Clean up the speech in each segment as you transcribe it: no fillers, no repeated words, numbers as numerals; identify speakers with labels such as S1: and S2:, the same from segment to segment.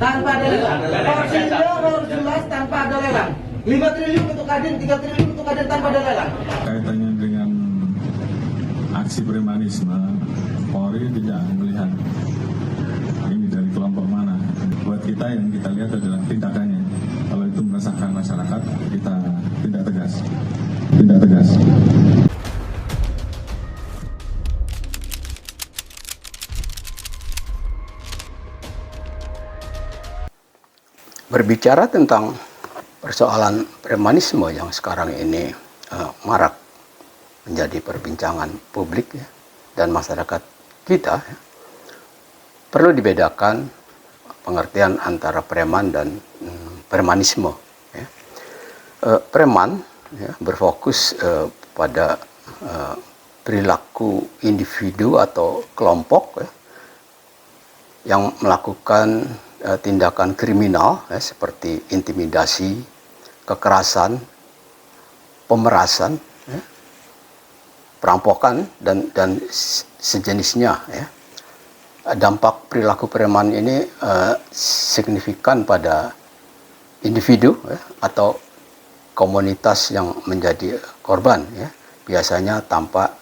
S1: Tanpa ada lelang. Porsinya harus jelas tanpa ada lelang. 5 triliun untuk Kadin, 3 triliun untuk Kadin tanpa ada lelang.
S2: Kaitannya dengan aksi premanisme, Polri tidak melihat ini dari kelompok mana. Buat kita yang kita lihat adalah tindakannya. Kalau itu meresahkan masyarakat, kita tidak tegas. Tidak tegas.
S3: Berbicara tentang persoalan premanisme yang sekarang ini marak menjadi perbincangan publik ya, dan masyarakat kita, ya, perlu dibedakan pengertian antara preman dan premanisme. Ya. Preman ya, berfokus pada perilaku individu atau kelompok ya, yang melakukan tindakan kriminal ya, seperti intimidasi, kekerasan, pemerasan, ya, perampokan dan sejenisnya. Ya. Dampak perilaku preman ini signifikan pada individu ya, atau komunitas yang menjadi korban. Ya. Biasanya tampak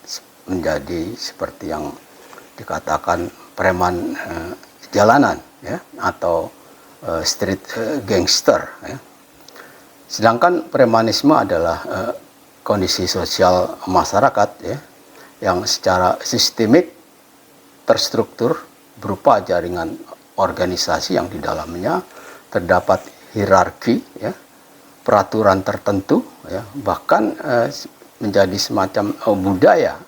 S3: menjadi seperti yang dikatakan preman jalanan ya, atau street gangster ya. Sedangkan premanisme adalah kondisi sosial masyarakat ya, yang secara sistemik terstruktur berupa jaringan organisasi yang di dalamnya terdapat hierarki ya, peraturan tertentu ya, bahkan menjadi semacam budaya,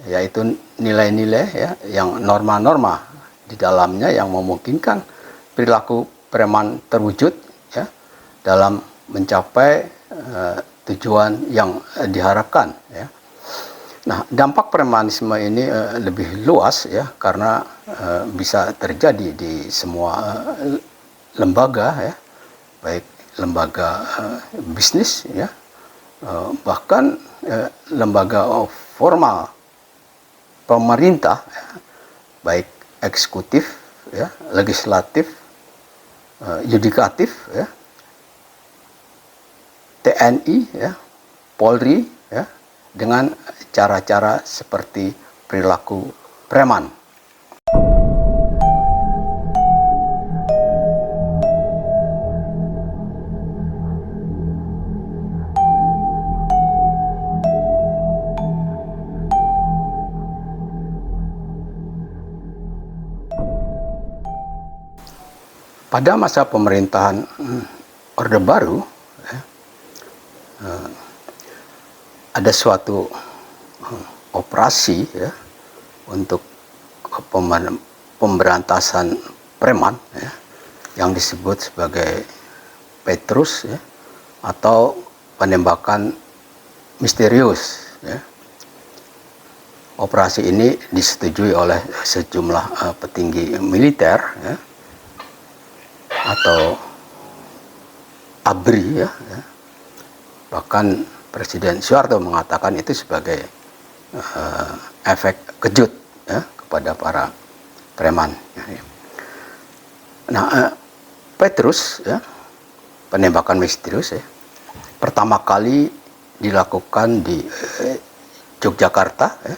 S3: yaitu nilai-nilai ya, yang norma-norma di dalamnya yang memungkinkan perilaku preman terwujud ya, dalam mencapai tujuan yang diharapkan ya. Nah, dampak premanisme ini lebih luas ya, karena bisa terjadi di semua lembaga ya, baik lembaga bisnis ya, bahkan lembaga formal pemerintah ya, baik eksekutif, ya, legislatif, yudikatif, ya, TNI, ya, Polri, ya, dengan cara-cara seperti perilaku preman. Pada masa pemerintahan Orde Baru, ya, ada suatu operasi ya, untuk pemberantasan preman ya, yang disebut sebagai Petrus ya, atau penembakan misterius. Ya. Operasi ini disetujui oleh sejumlah petinggi militer ya, atau ABRI ya, bahkan Presiden Soeharto mengatakan itu sebagai efek kejut ya, kepada para preman. Nah, Petrus ya, penembakan misterius ya, pertama kali dilakukan di Yogyakarta ya,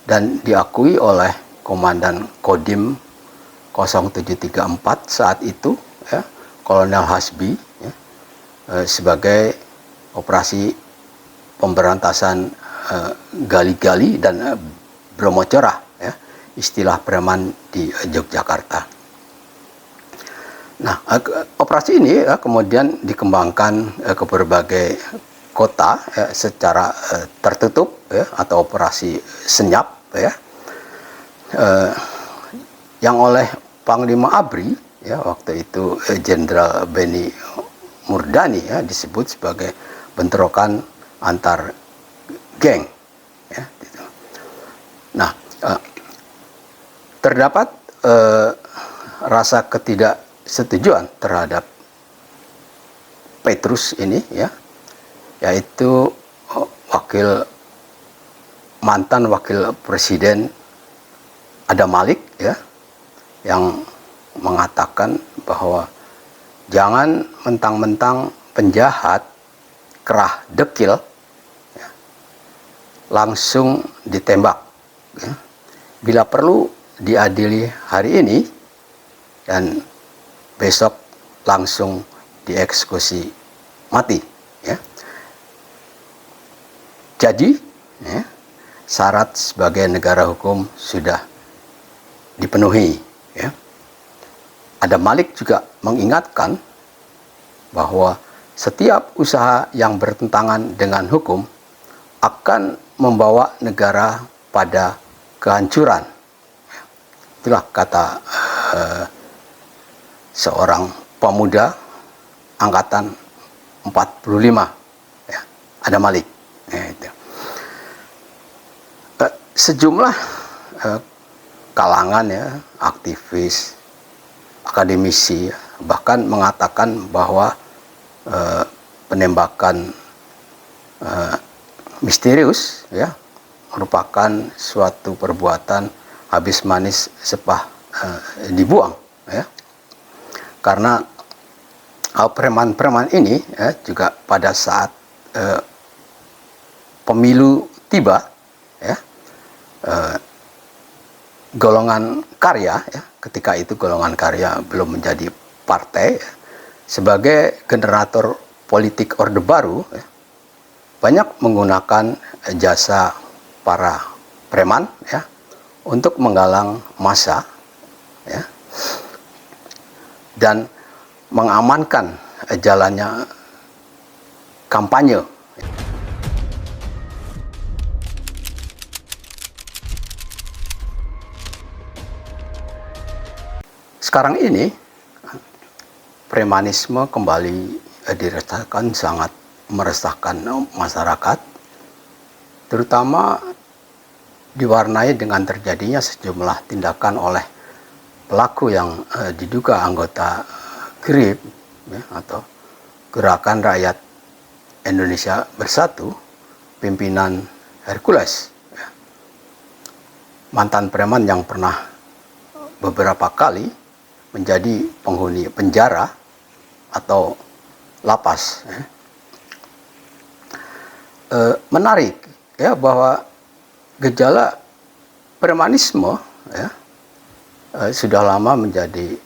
S3: dan diakui oleh Komandan Kodim 0734 saat itu ya, Kolonel Hasbi ya, sebagai operasi pemberantasan gali-gali dan bromocorah ya, istilah preman di Yogyakarta. Nah, operasi ini ya, kemudian dikembangkan ke berbagai kota ya, secara tertutup ya, atau operasi senyap ya, yang oleh Panglima ABRI ya, waktu itu Jenderal Beni Murdani ya, disebut sebagai bentrokan antar geng ya, gitu. Nah, terdapat rasa ketidaksetujuan terhadap Petrus ini ya, yaitu mantan wakil presiden Adam Malik ya, yang mengatakan bahwa jangan mentang-mentang penjahat, kerah dekil, ya, langsung ditembak. Ya. Bila perlu diadili hari ini dan besok langsung dieksekusi mati. Ya. Jadi, ya, syarat sebagai negara hukum sudah dipenuhi. Ya. Adam Malik juga mengingatkan bahwa setiap usaha yang bertentangan dengan hukum akan membawa negara pada kehancuran. Itulah kata seorang pemuda angkatan 45, ya, Adam Malik. Ya, itu. Sejumlah kalangan, ya, aktivis, akademisi bahkan mengatakan bahwa penembakan misterius, ya, merupakan suatu perbuatan habis manis sepah dibuang, ya, karena preman-preman ini, ya, juga pada saat pemilu tiba, ya, golongan karya, ya, ketika itu golongan karya belum menjadi partai, ya, sebagai generator politik Orde Baru, ya, banyak menggunakan jasa para preman, ya, untuk menggalang massa, ya, dan mengamankan jalannya kampanye. Sekarang ini premanisme kembali dirasakan sangat meresahkan masyarakat, terutama diwarnai dengan terjadinya sejumlah tindakan oleh pelaku yang diduga anggota GRIB, ya, atau Gerakan Rakyat Indonesia Bersatu, pimpinan Hercules, ya. Mantan preman yang pernah beberapa kali menjadi penghuni penjara atau lapas. Ya. Menarik, ya, bahwa gejala premanisme, ya, sudah lama menjadi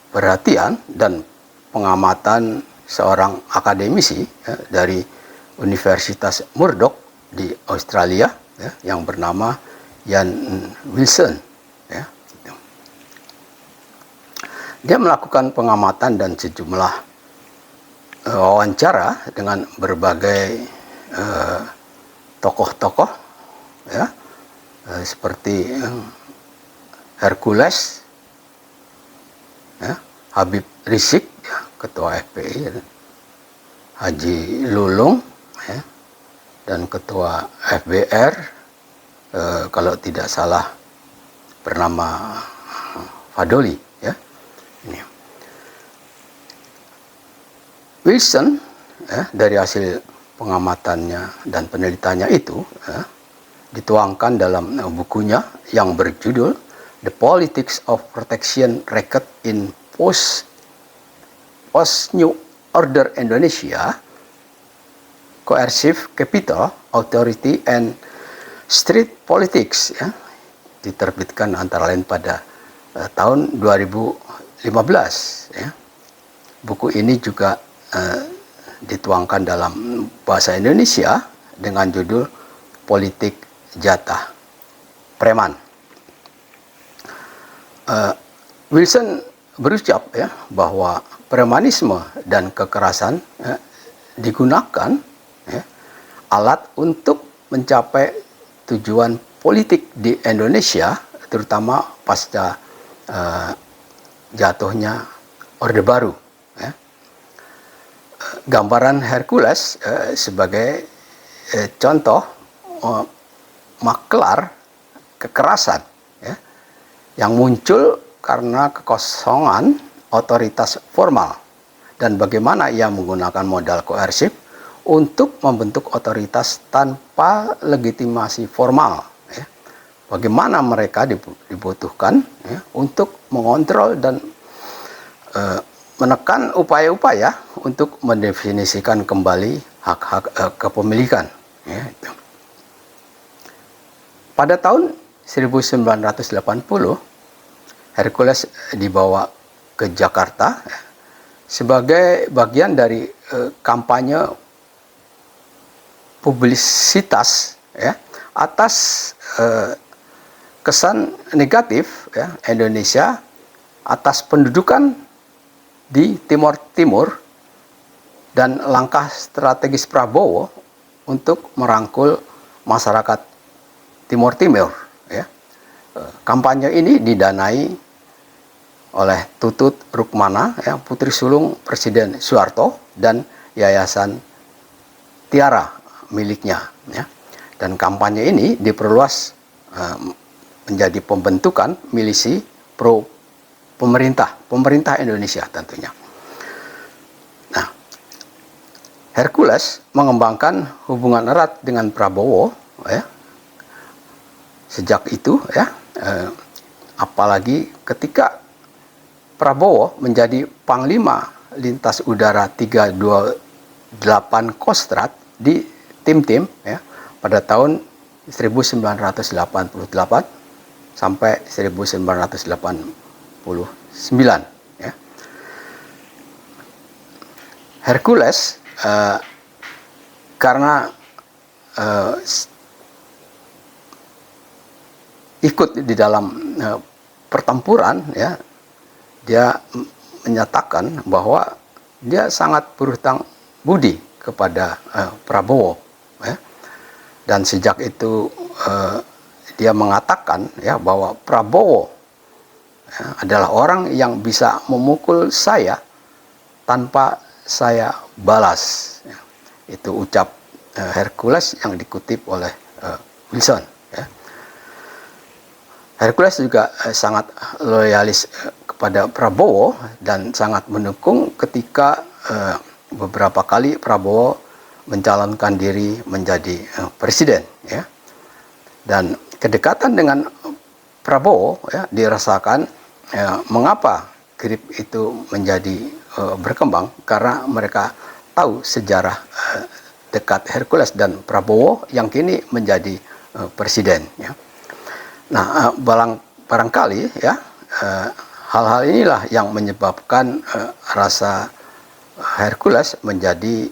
S3: perhatian dan pengamatan seorang akademisi, ya, dari Universitas Murdoch di Australia, ya, yang bernama Ian Wilson. Ya. Dia melakukan pengamatan dan sejumlah wawancara dengan berbagai tokoh-tokoh, ya, seperti Hercules, ya, Habib Rizik, ya, ketua FPI, ya, Haji Lulung, ya, dan ketua FBR, kalau tidak salah bernama Fadoli, ya. Ini. Wilson, ya, dari hasil pengamatannya dan penelitiannya itu, ya, dituangkan dalam bukunya yang berjudul The Politics of Protection Record in Post-New Order Indonesia, Coercive Capital Authority and Street Politics, ya, diterbitkan antara lain pada tahun 2015. Ya. Buku ini juga dituangkan dalam bahasa Indonesia dengan judul Politik Jatah Preman. Wilson berucap, ya, bahwa premanisme dan kekerasan, ya, digunakan, ya, alat untuk mencapai tujuan politik di Indonesia, terutama pasca jatuhnya Orde Baru. Ya. Gambaran Hercules sebagai contoh maklar kekerasan, ya, yang muncul karena kekosongan otoritas formal dan bagaimana ia menggunakan modal koersif untuk membentuk otoritas tanpa legitimasi formal, ya. bagaimana mereka dibutuhkan ya, untuk mengontrol dan menekan upaya-upaya untuk mendefinisikan kembali hak-hak kepemilikan. Ya, itu. Pada tahun 1980, Hercules dibawa ke Jakarta ya, sebagai bagian dari kampanye publisitas ya, atas kesan negatif ya, Indonesia atas pendudukan di Timur Timur dan langkah strategis Prabowo untuk merangkul masyarakat Timur Timur. Ya. Kampanye ini didanai oleh Tutut Rukmana, ya, putri sulung Presiden Soeharto, dan Yayasan Tiara miliknya. Ya. Dan kampanye ini diperluas menjadi pembentukan milisi pro pemerintah Indonesia tentunya. Nah, Hercules mengembangkan hubungan erat dengan Prabowo ya, sejak itu ya, apalagi ketika Prabowo menjadi Panglima Lintas Udara 328 Kostrad di tim-tim ya, pada tahun 1988 sampai 1989 ya. Hercules karena ikut di dalam pertempuran ya, dia menyatakan bahwa dia sangat berhutang budi kepada Prabowo ya. Dan sejak itu dia mengatakan ya bahwa Prabowo adalah orang yang bisa memukul saya tanpa saya balas. Ya. Itu ucap Hercules yang dikutip oleh Wilson. Ya. Hercules juga sangat loyalis kepada Prabowo dan sangat mendukung ketika beberapa kali Prabowo mencalonkan diri menjadi presiden. Ya. Dan kedekatan dengan Prabowo ya, dirasakan ya, mengapa GRIP itu menjadi berkembang, karena mereka tahu sejarah dekat Hercules dan Prabowo yang kini menjadi presiden ya. Nah, barangkali ya hal-hal inilah yang menyebabkan rasa Hercules menjadi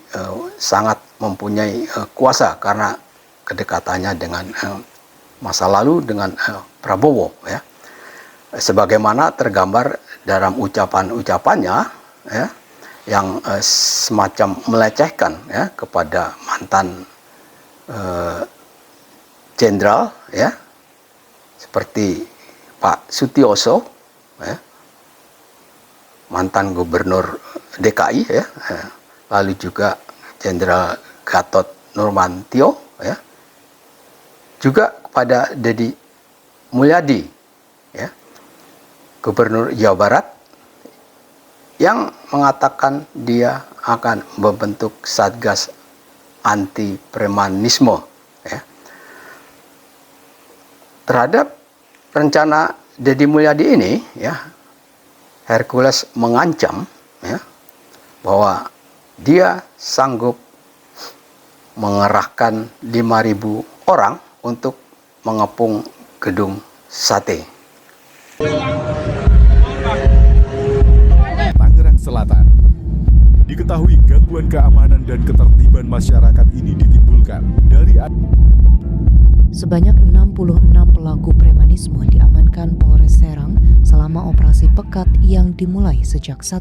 S3: sangat mempunyai kuasa karena kedekatannya dengan masa lalu dengan Prabowo ya, sebagaimana tergambar dalam ucapan-ucapannya ya, yang semacam melecehkan ya kepada mantan jenderal ya, seperti Pak Sutioso ya, mantan gubernur DKI ya, lalu juga Jenderal Gatot Nurmantio ya, juga kepada Deddy Mulyadi ya, Gubernur Jawa Barat, yang mengatakan dia akan membentuk Satgas Anti Premanisme ya. Terhadap rencana Deddy Mulyadi ini ya, Hercules mengancam ya, bahwa dia sanggup mengerahkan 5.000 orang untuk mengepung gedung sate.
S4: Tangerang Selatan. Diketahui gangguan keamanan dan ketertiban masyarakat ini ditimbulkan dari
S5: sebanyak 66 pelaku premanisme diamankan Polres Serang selama operasi pekat yang dimulai sejak 1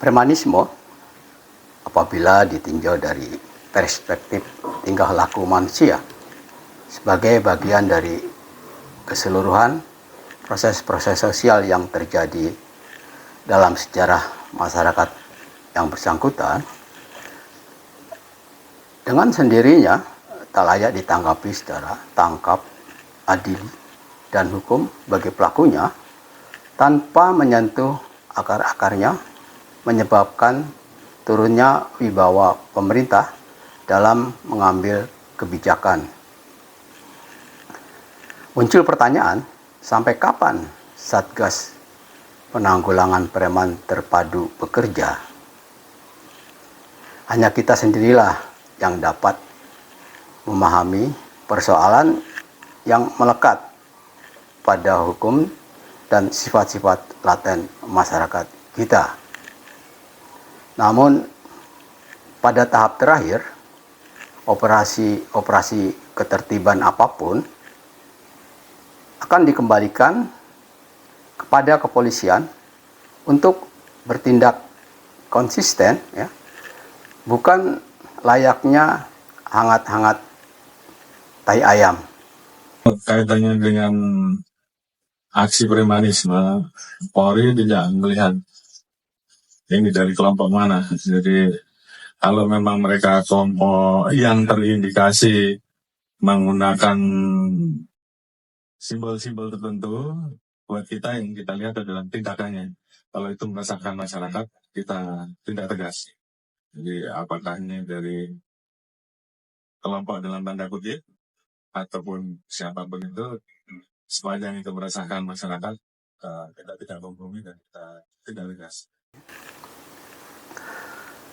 S3: Premanisme apabila ditinjau dari perspektif tingkah laku manusia sebagai bagian dari keseluruhan proses-proses sosial yang terjadi dalam sejarah masyarakat yang bersangkutan, dengan sendirinya tak layak ditanggapi secara tangkap, adil, dan hukum bagi pelakunya tanpa menyentuh akar-akarnya, menyebabkan turunnya wibawa pemerintah dalam mengambil kebijakan. Muncul pertanyaan, sampai kapan Satgas Penanggulangan Preman Terpadu bekerja? Hanya kita sendirilah yang dapat memahami persoalan yang melekat pada hukum dan sifat-sifat laten masyarakat kita. Namun, pada tahap terakhir, operasi ketertiban apapun akan dikembalikan kepada kepolisian untuk bertindak konsisten, ya, bukan layaknya hangat-hangat tai ayam.
S2: Kaitannya dengan aksi premanisme, Polri tidak melihat ini dari kelompok mana. Jadi kalau memang mereka kelompok yang terindikasi menggunakan simbol-simbol tertentu, buat kita yang kita lihat adalah tindakannya. Kalau itu meresahkan masyarakat, kita tindak tegas. Jadi apakah ini dari kelompok dalam tanda kutip, ataupun siapapun itu, sepanjang itu meresahkan masyarakat, kita tidak kompromi dan kita tidak tegas.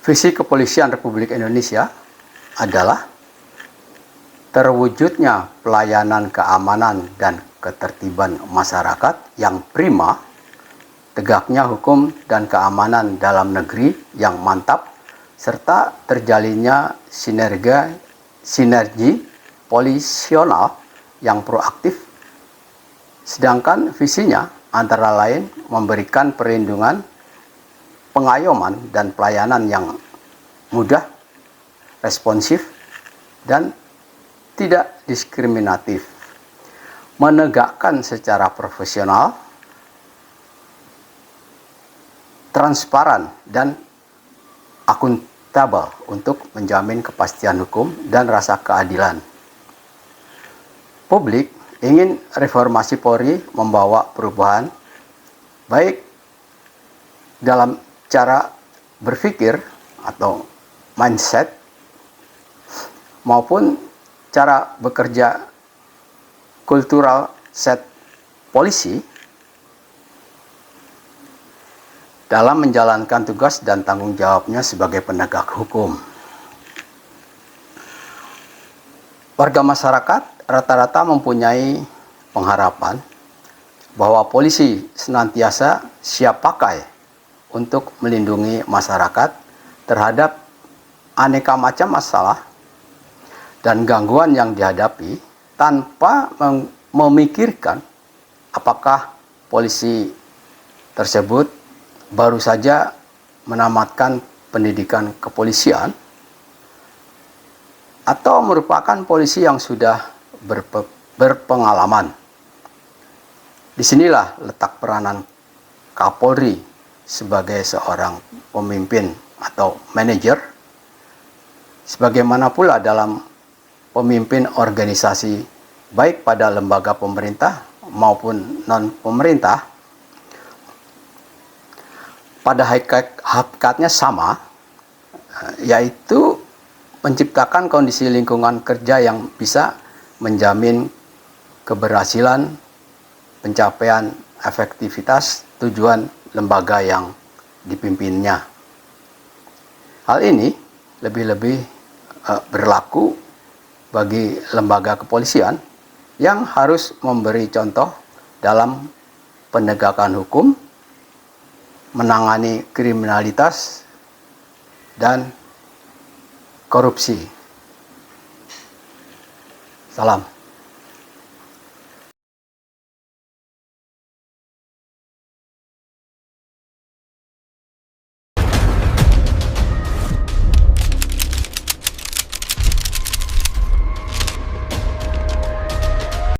S3: Visi Kepolisian Republik Indonesia adalah terwujudnya pelayanan keamanan dan ketertiban masyarakat yang prima, tegaknya hukum dan keamanan dalam negeri yang mantap, serta terjalinnya sinergi polisional yang proaktif. Sedangkan visinya antara lain memberikan perlindungan, pengayoman dan pelayanan yang mudah, responsif, dan tidak diskriminatif, menegakkan secara profesional, transparan, dan akuntabel untuk menjamin kepastian hukum dan rasa keadilan. Publik ingin reformasi Polri membawa perubahan baik dalam cara berpikir atau mindset maupun cara bekerja kultural set polisi dalam menjalankan tugas dan tanggung jawabnya sebagai penegak hukum. Warga masyarakat rata-rata mempunyai pengharapan bahwa polisi senantiasa siap pakai untuk melindungi masyarakat terhadap aneka macam masalah dan gangguan yang dihadapi tanpa memikirkan apakah polisi tersebut baru saja menamatkan pendidikan kepolisian atau merupakan polisi yang sudah berpengalaman. Disinilah letak peranan Kapolri sebagai seorang pemimpin atau manajer, sebagaimana pula dalam pemimpin organisasi baik pada lembaga pemerintah maupun non-pemerintah, pada hakikatnya sama, yaitu menciptakan kondisi lingkungan kerja yang bisa menjamin keberhasilan pencapaian efektivitas tujuan lembaga yang dipimpinnya. Hal ini lebih-lebih berlaku bagi lembaga kepolisian yang harus memberi contoh dalam penegakan hukum, menangani kriminalitas, dan korupsi. Salam.